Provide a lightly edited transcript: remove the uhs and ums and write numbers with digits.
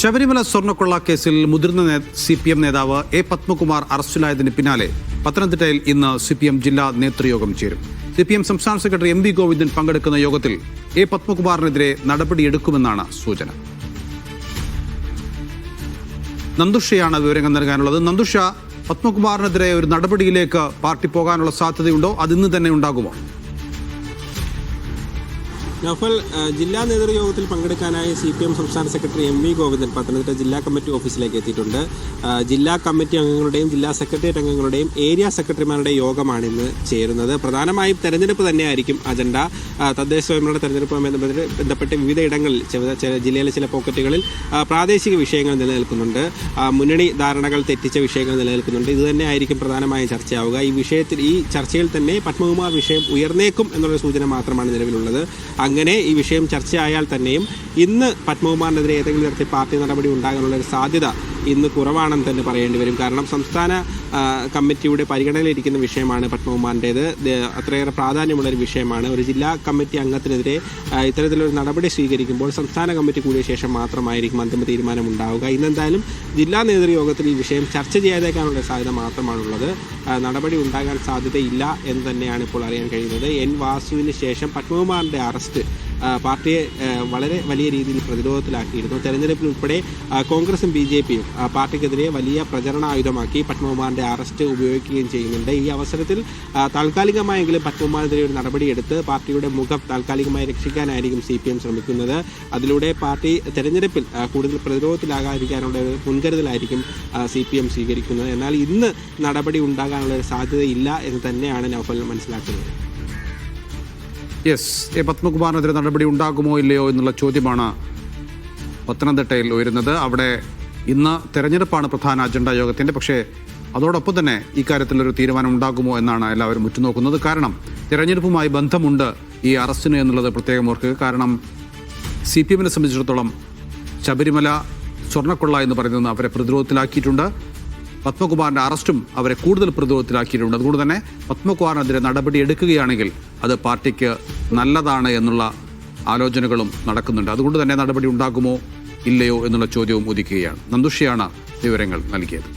ശബരിമല സ്വർണ്ണക്കൊള്ള കേസിൽ മുതിർന്ന CPM നേതാവ് എ പത്മകുമാർ അറസ്റ്റിലായതിന് പിന്നാലെ പത്തനംതിട്ടയിൽ ഇന്ന് CPM ജില്ലാ നേതൃയോഗം ചേരും. CPM സംസ്ഥാന സെക്രട്ടറി MV ഗോവിന്ദൻ പങ്കെടുക്കുന്ന യോഗത്തിൽ എ പത്മകുമാറിനെതിരെ നടപടിയെടുക്കുമെന്നാണ് സൂചന. നന്ദുഷയാണ് വിവരങ്ങൾ നൽകാനുള്ളത്. നന്ദുഷ, പത്മകുമാറിനെതിരെ ഒരു നടപടിയിലേക്ക് പാർട്ടി പോകാനുള്ള സാധ്യതയുണ്ടോ? അതിന്ന് തന്നെ ഉണ്ടാകുമോ? നൗഫൽ, ജില്ലാ നേതൃയോഗത്തിൽ പങ്കെടുക്കാനായി CPM സംസ്ഥാന സെക്രട്ടറി MV ഗോവിന്ദൻ പത്തനംതിട്ട ജില്ലാ കമ്മിറ്റി ഓഫീസിലേക്ക് എത്തിയിട്ടുണ്ട്. ജില്ലാ കമ്മിറ്റി അംഗങ്ങളുടെയും ജില്ലാ സെക്രട്ടേറിയറ്റ് അംഗങ്ങളുടെയും ഏരിയ സെക്രട്ടറിമാരുടെ യോഗമാണ് ഇന്ന് ചേരുന്നത്. പ്രധാനമായും തെരഞ്ഞെടുപ്പ് തന്നെയായിരിക്കും അജണ്ട. തദ്ദേശ സ്വയംഭരണ തെരഞ്ഞെടുപ്പുമായി ബന്ധപ്പെട്ട് വിവിധ ഇടങ്ങളിൽ ജില്ലയിലെ ചില പോക്കറ്റുകളിൽ പ്രാദേശിക വിഷയങ്ങൾ നിലനിൽക്കുന്നുണ്ട്. മുന്നണി ധാരണകൾ തെറ്റിച്ച വിഷയങ്ങൾ നിലനിൽക്കുന്നുണ്ട്. ഇത് തന്നെയായിരിക്കും പ്രധാനമായും ചർച്ചയാവുക. ഈ ചർച്ചയിൽ തന്നെ പത്മകുമാർ വിഷയം ഉയർന്നേക്കും എന്നുള്ള സൂചന മാത്രമാണ് നിലവിലുള്ളത്. അങ്ങനെ ഈ വിഷയം ചർച്ചയായാൽ തന്നെയും ഇന്ന് പത്മകുമാറിനെതിരെ ഏതെങ്കിലും തരത്തിൽ പാർട്ടി നടപടി ഉണ്ടാകാനുള്ള ഒരു സാധ്യത ഇന്ന് കുറവാണെന്ന് തന്നെ പറയേണ്ടി വരും. കാരണം സംസ്ഥാന കമ്മിറ്റിയുടെ പരിഗണനയിലിരിക്കുന്ന വിഷയമാണ് പത്മകുമാറിൻ്റേത്. അത്രയേറെ പ്രാധാന്യമുള്ളൊരു വിഷയമാണ്. ഒരു ജില്ലാ കമ്മിറ്റി അംഗത്തിനെതിരെ ഇത്തരത്തിലൊരു നടപടി സ്വീകരിക്കുമ്പോൾ സംസ്ഥാന കമ്മിറ്റി കൂടിയ ശേഷം മാത്രമായിരിക്കും അന്തിമ തീരുമാനം ഉണ്ടാവുക. ഇന്നെന്തായാലും ജില്ലാ നേതൃയോഗത്തിൽ ഈ വിഷയം ചർച്ച ചെയ്യാതേക്കാനുള്ള സാധ്യത മാത്രമാണുള്ളത്. നടപടി ഉണ്ടാകാൻ സാധ്യതയില്ല എന്ന് തന്നെയാണ് ഇപ്പോൾ അറിയാൻ കഴിയുന്നത്. N വാസുവിന് ശേഷം പത്മകുമാറിൻ്റെ അറസ്റ്റ് പാർട്ടിയെ വളരെ വലിയ രീതിയിൽ പ്രതിരോധത്തിലാക്കിയിരുന്നു. തെരഞ്ഞെടുപ്പിൽ ഉൾപ്പെടെ കോൺഗ്രസും BJPയും പാർട്ടിക്കെതിരെ വലിയ പ്രചരണായുധമാക്കി പത്മകുമാറിൻ്റെ അറസ്റ്റ് ഉപയോഗിക്കുകയും ചെയ്യുന്നുണ്ട്. ഈ അവസരത്തിൽ താൽക്കാലികമായെങ്കിലും പത്മകുമാറിനെതിരെ ഒരു നടപടിയെടുത്ത് പാർട്ടിയുടെ മുഖം താൽക്കാലികമായി രക്ഷിക്കാനായിരിക്കും CPM ശ്രമിക്കുന്നത്. അതിലൂടെ പാർട്ടി തെരഞ്ഞെടുപ്പിൽ കൂടുതൽ പ്രതിരോധത്തിലാകാതിരിക്കാനുള്ള ഒരു മുൻകരുതലായിരിക്കും CPM സ്വീകരിക്കുന്നത്. എന്നാൽ ഇന്ന് നടപടി ഉണ്ടാകാനുള്ള ഒരു സാധ്യതയില്ല എന്ന് തന്നെയാണ് നൗഫൽ മനസ്സിലാക്കുന്നത്. എ പത്മകുമാറിനെതിരെ നടപടി ഉണ്ടാകുമോ ഇല്ലയോ എന്നുള്ള ചോദ്യമാണ് പത്തനംതിട്ടയിൽ ഉയരുന്നത്. അവിടെ ഇന്ന് തെരഞ്ഞെടുപ്പാണ് പ്രധാന അജണ്ട യോഗത്തിൻ്റെ. പക്ഷേ അതോടൊപ്പം തന്നെ ഇക്കാര്യത്തിലൊരു തീരുമാനം ഉണ്ടാകുമോ എന്നാണ് എല്ലാവരും ഉറ്റുനോക്കുന്നത്. കാരണം തെരഞ്ഞെടുപ്പുമായി ബന്ധമുണ്ട് ഈ അറസ്റ്റിന് എന്നുള്ളത് പ്രത്യേകം ഓർക്കുക. കാരണം CPM സംബന്ധിച്ചിടത്തോളം ശബരിമല സ്വർണ്ണക്കൊള്ള എന്ന് പറയുന്നത് അവരെ പ്രതിരോധത്തിലാക്കിയിട്ടുണ്ട്. പത്മകുമാറിൻ്റെ അറസ്റ്റും അവരെ കൂടുതൽ പ്രതിരോധത്തിലാക്കിയിട്ടുണ്ട്. അതുകൊണ്ട് തന്നെ പത്മകുമാറിനെതിരെ നടപടി എടുക്കുകയാണെങ്കിൽ അത് പാർട്ടിക്ക് നല്ലതാണ് എന്നുള്ള ആലോചനകളും നടക്കുന്നുണ്ട്. അതുകൊണ്ട് തന്നെ നടപടി ഉണ്ടാകുമോ ഇല്ലയോ എന്നുള്ള ചോദ്യവും ഉദിക്കുകയാണ്. നന്ദുഷയാണ് വിവരങ്ങൾ നൽകിയത്.